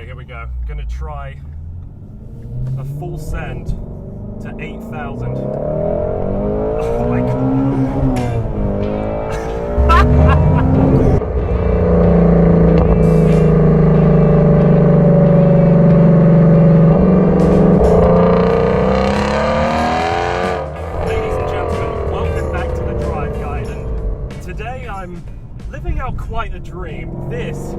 Okay, here we go. Gonna try a full send to 8,000. Oh my god. Ladies and gentlemen, welcome back to the Drive Guide, and today I'm living out quite a dream. This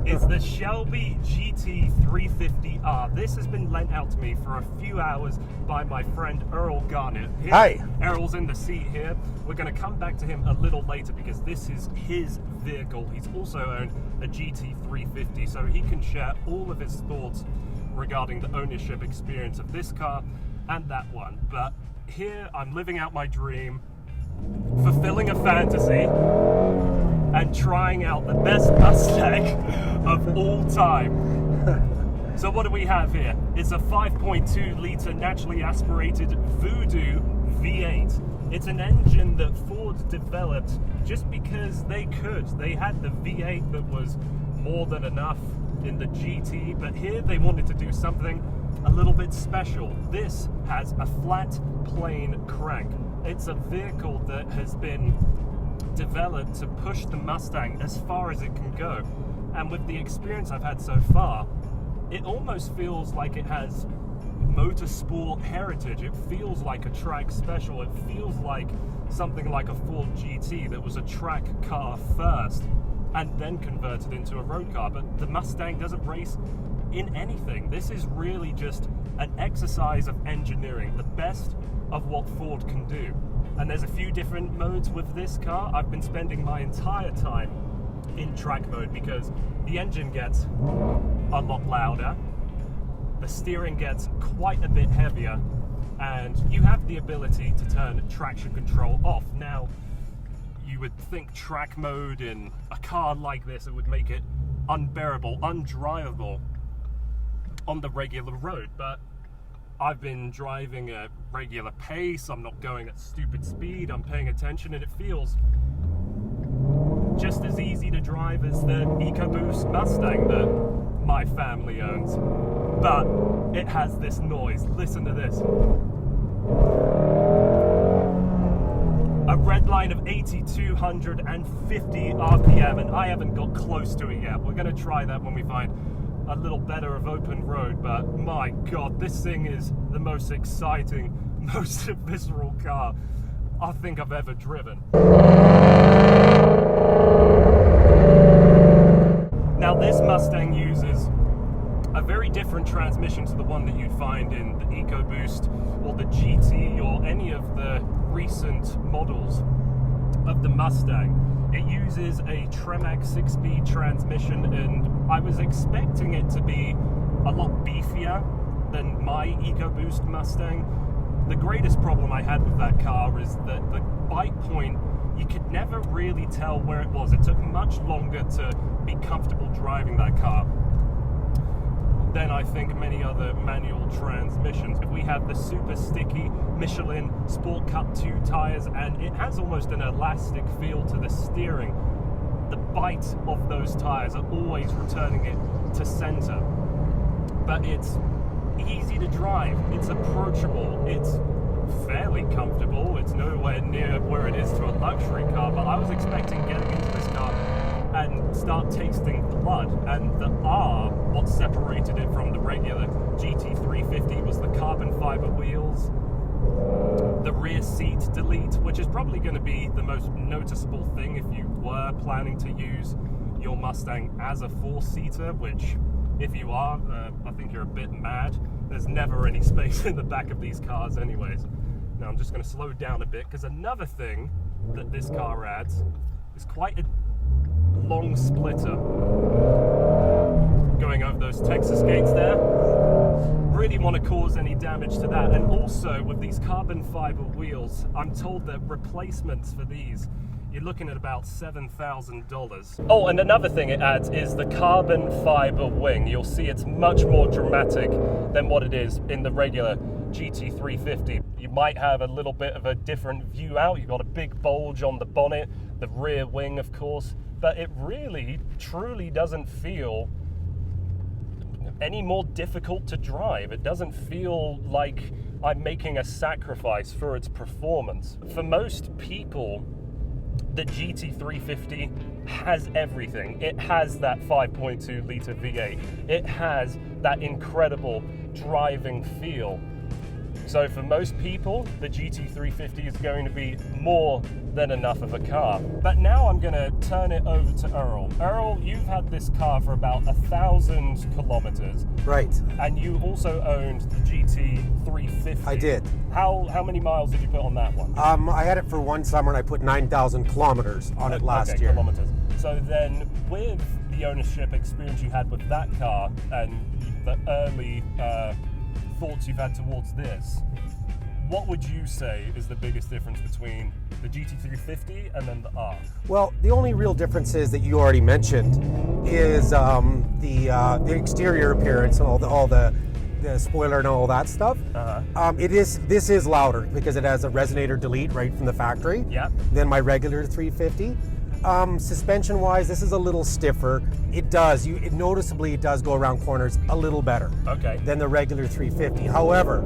is the Shelby GT350R. This has been lent out to me for a few hours by my friend Earl Garnett. Hi. Earl's in the seat here. We're going to come back to him a little later because this is his vehicle. He's also owned a GT350, so he can share all of his thoughts regarding the ownership experience of this car and that one. But here I'm living out my dream, fulfilling a fantasy, and trying out the best Mustang of all time. So what do we have here? It's a 5.2 litre naturally aspirated Voodoo V8. It's an engine that Ford developed just because they could. They had the V8 that was more than enough in the GT, but here they wanted to do something a little bit special. This has a flat plane crank. It's a vehicle that has been developed to push the Mustang as far as it can go, and with the experience I've had so far, it almost feels like it has motorsport heritage. It feels like a track special. It feels like something like a Ford GT that was a track car first and then converted into a road car. But the Mustang doesn't race in anything. This is really just an exercise of engineering, the best of what Ford can do. And there's a few different modes with this car. I've been spending my entire time in track mode because the engine gets a lot louder, the steering gets quite a bit heavier, and you have the ability to turn traction control off. Now, you would think track mode in a car like this, it would make it unbearable, undrivable on the regular road, but I've been driving at regular pace, I'm not going at stupid speed, I'm paying attention, and it feels just as easy to drive as the EcoBoost Mustang that my family owns. But it has this noise. Listen to this. A red line of 8,250 RPM, and I haven't got close to it yet. We're going to try that when we find a little better of open road, but my god, this thing is the most exciting, most visceral car I think I've ever driven. Now this Mustang uses a very different transmission to the one that you'd find in the EcoBoost or the GT or any of the recent models of the Mustang. It uses a Tremec 6-speed transmission, and I was expecting it to be a lot beefier than my EcoBoost Mustang. The greatest problem I had with that car is that the bite point, you could never really tell where it was. It took much longer to be comfortable driving that car than I think many other manual transmissions. We have the super sticky Michelin Sport Cup 2 tires, and it has almost an elastic feel to the steering. The bite of those tires are always returning it to center. But it's easy to drive, it's approachable, it's fairly comfortable. It's nowhere near where it is to a luxury car, but I was expecting getting into this car and start tasting blood, and the R, what separated it from the regular GT350 was the carbon fiber wheels, the rear seat delete, which is probably going to be the most noticeable thing if you were planning to use your Mustang as a four-seater, which if you are, I think you're a bit mad. There's never any space in the back of these cars anyways. Now I'm just going to slow down a bit because another thing that this car adds is quite a long splitter. Going over those Texas gates there. Really want to cause any damage to that. And also with these carbon fiber wheels, I'm told that replacements for these, you're looking at about $7,000. Oh, and another thing it adds is the carbon fiber wing. You'll see it's much more dramatic than what it is in the regular GT350. You might have a little bit of a different view out. You've got a big bulge on the bonnet, the rear wing, of course, but it really, truly doesn't feel any more difficult to drive. It doesn't feel like I'm making a sacrifice for its performance. For most people, the GT350 has everything. It has that 5.2 litre V8. It has that incredible driving feel. So for most people, the GT350 is going to be more than enough of a car. But now I'm going to turn it over to Earl. Earl, you've had this car for about 1,000 kilometers. Right. And you also owned the GT350. I did. How many miles did you put on that one? I had it for one summer and I put 9,000 kilometers on it last year. Kilometers. So then with the ownership experience you had with that car and the early thoughts you've had towards this, what would you say is the biggest difference between the GT350 and then the R? Well, the only real difference is that you already mentioned is the exterior appearance and all the spoiler and all that stuff. This is louder because it has a resonator delete right from the factory. Yeah. Than my regular 350. Suspension wise, this is a little stiffer. It noticeably does go around corners a little better than the regular 350. However,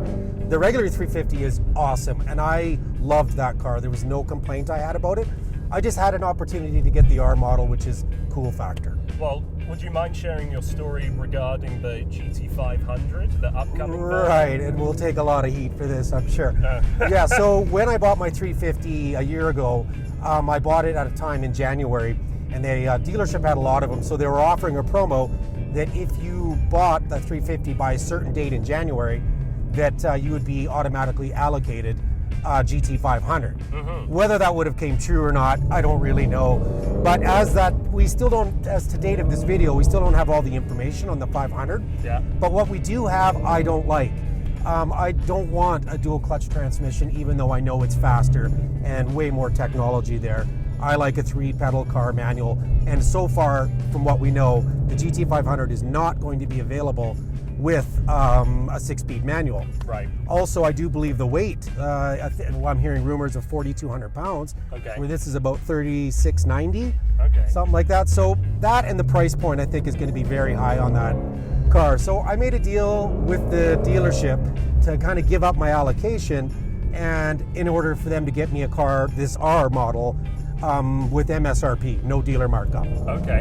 the regular 350 is awesome and I loved that car. There was no complaint I had about it. I just had an opportunity to get the R model, which is cool factor. Well, would you mind sharing your story regarding the GT500, the upcoming version? Right, and we'll take a lot of heat for this, I'm sure. Yeah, so when I bought my 350 a year ago, I bought it at a time in January, and the dealership had a lot of them, so they were offering a promo that if you bought the 350 by a certain date in January, that you would be automatically allocated GT500. Whether that would have came true or not, I don't really know. But as to date of this video, we still don't have all the information on the 500. Yeah. But what we do have, I don't like. I don't want a dual clutch transmission, even though I know it's faster and way more technology there. I like a 3-pedal car manual, and so far, from what we know, the GT500 is not going to be available with a 6-speed manual. Right. Also, I do believe the weight, I'm hearing rumors of 4,200 pounds, where this is about 3,690, something like that. So that and the price point, I think, is going to be very high on that car. So I made a deal with the dealership to kind of give up my allocation, and in order for them to get me a car, this R model, with MSRP, no dealer markup.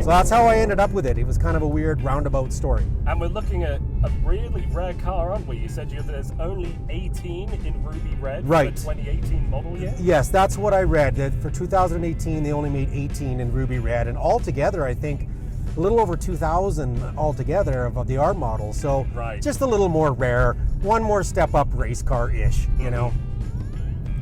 So that's how I ended up with it. It was kind of a weird roundabout story. And we're looking at a really rare car, aren't we? You said there's only 18 in ruby red for the 2018 model year? Yes, that's what I read. That for 2018, they only made 18 in ruby red, and altogether, I think a little over 2,000 altogether of the R model. So just a little more rare, one more step up race car-ish, you know?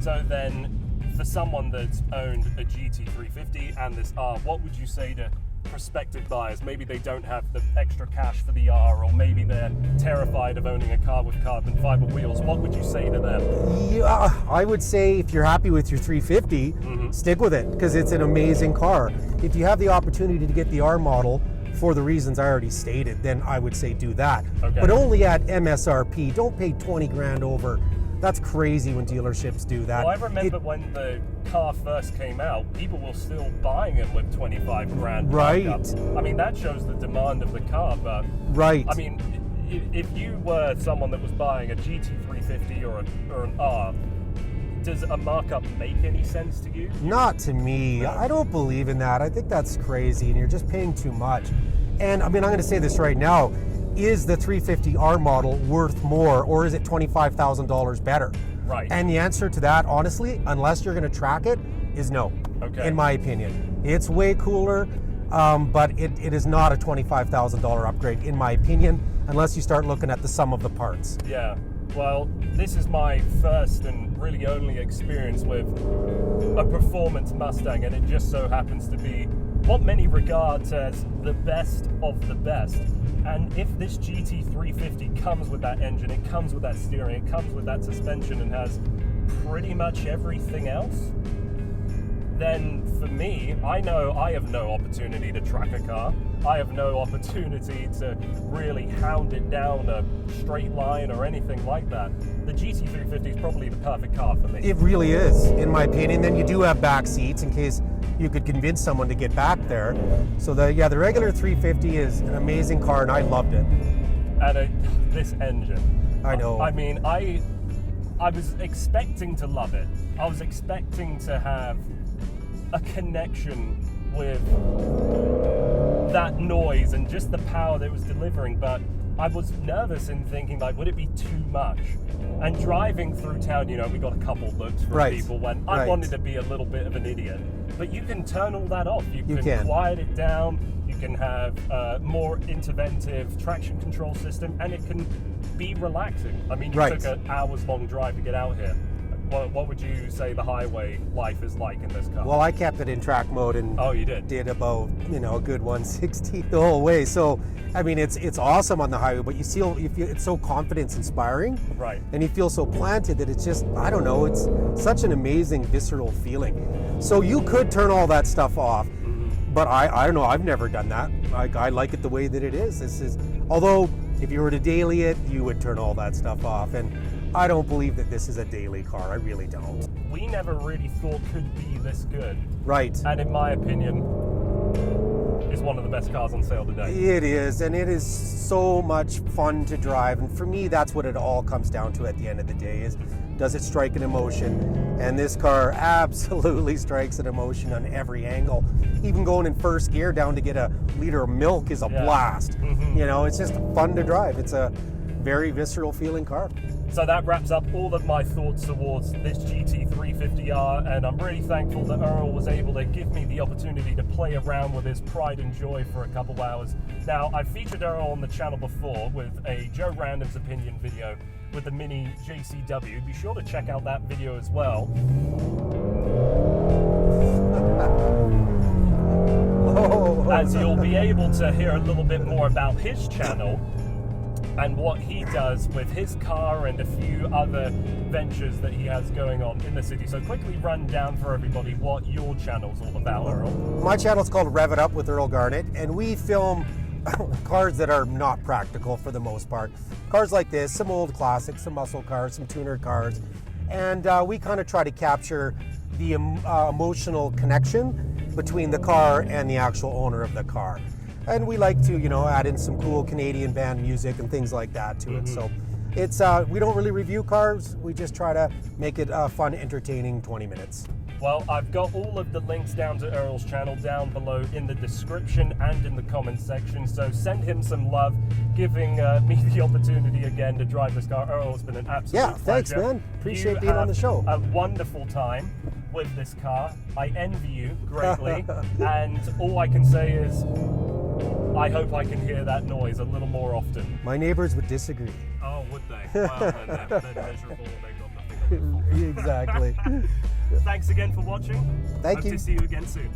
So then, for someone that's owned a GT350 and this R, what would you say to prospective buyers? Maybe they don't have the extra cash for the R, or maybe they're terrified of owning a car with carbon fiber wheels. What would you say to them? Yeah, I would say if you're happy with your 350, stick with it, because it's an amazing car. If you have the opportunity to get the R model for the reasons I already stated, then I would say do that. But only at MSRP. Don't pay 20 grand over. That's crazy when dealerships do that. Well, I remember when the car first came out, people were still buying them with 25 grand. Markup. I mean, that shows the demand of the car, but I mean, if you were someone that was buying a GT350 or an R, does a markup make any sense to you? Not to me. I don't believe in that. I think that's crazy, and you're just paying too much. And I mean, I'm going to say this right now. Is the 350R model worth more, or is it $25,000 better? And the answer to that, honestly, unless you're going to track it, is no, in my opinion. It's way cooler, but it is not a $25,000 upgrade, in my opinion, unless you start looking at the sum of the parts. Yeah, well, this is my first and really only experience with a performance Mustang, and it just so happens to be what many regard as the best of the best. And if this GT350 comes with that engine, it comes with that steering, it comes with that suspension, and has pretty much everything else, then for me, I know I have no opportunity to track a car. I have no opportunity to really hound it down a straight line or anything like that. The GT350 is probably the perfect car for me. It really is, in my opinion. Then you do have back seats in case you could convince someone to get back there. So the regular 350 is an amazing car, and I loved it. And this engine. I know. I mean, I was expecting to love it. I was expecting to have a connection with that noise and just the power that it was delivering, but I was nervous in thinking, like, would it be too much? And driving through town, you know, we got a couple looks from people when I wanted to be a little bit of an idiot. But you can turn all that off. You can quiet it down. You can have a more interventive traction control system, and it can be relaxing. I mean, you took an hours-long drive to get out here. What would you say the highway life is like in this car? Well, I kept it in track mode and you did about, you know, a good 160 the whole way. So, I mean, it's awesome on the highway, but you feel it's so confidence inspiring, right? And you feel so planted that it's just, I don't know, it's such an amazing visceral feeling. So you could turn all that stuff off, but I don't know. I've never done that. I like it the way that it is. This is, although if you were to daily it, you would turn all that stuff off, and I don't believe that this is a daily car. I really don't. We never really thought could be this good. Right. And in my opinion, is one of the best cars on sale today. It is, and it is so much fun to drive. And for me, that's what it all comes down to at the end of the day is, does it strike an emotion? And this car absolutely strikes an emotion on every angle. Even going in first gear down to get a liter of milk is a blast. You know, it's just fun to drive. It's a very visceral feeling car. So that wraps up all of my thoughts towards this GT350R, and I'm really thankful that Earl was able to give me the opportunity to play around with his pride and joy for a couple hours. Now, I've featured Earl on the channel before with a Joe Random's opinion video with the Mini JCW. Be sure to check out that video as well. As you'll be able to hear a little bit more about his channel and what he does with his car and a few other ventures that he has going on in the city. So quickly run down for everybody what your channel's all about, Earl. My channel's called Rev It Up with Earl Garnett, and we film cars that are not practical for the most part. Cars like this, some old classics, some muscle cars, some tuner cars, and we kind of try to capture the emotional connection between the car and the actual owner of the car. And we like to, you know, add in some cool Canadian band music and things like that to it. So it's, we don't really review cars. We just try to make it a fun, entertaining 20 minutes. Well, I've got all of the links down to Earl's channel down below in the description and in the comments section. So send him some love, giving me the opportunity again to drive this car. Earl, it's been an absolute pleasure. Thanks, man. Appreciate being on the show. A wonderful time with this car. I envy you greatly. And all I can say is, I hope I can hear that noise a little more often. My neighbors would disagree. Oh, would they? Well, then they're miserable. They've got nothing to live for. Exactly. Thanks again for watching. Thank you. Hope to see you again soon.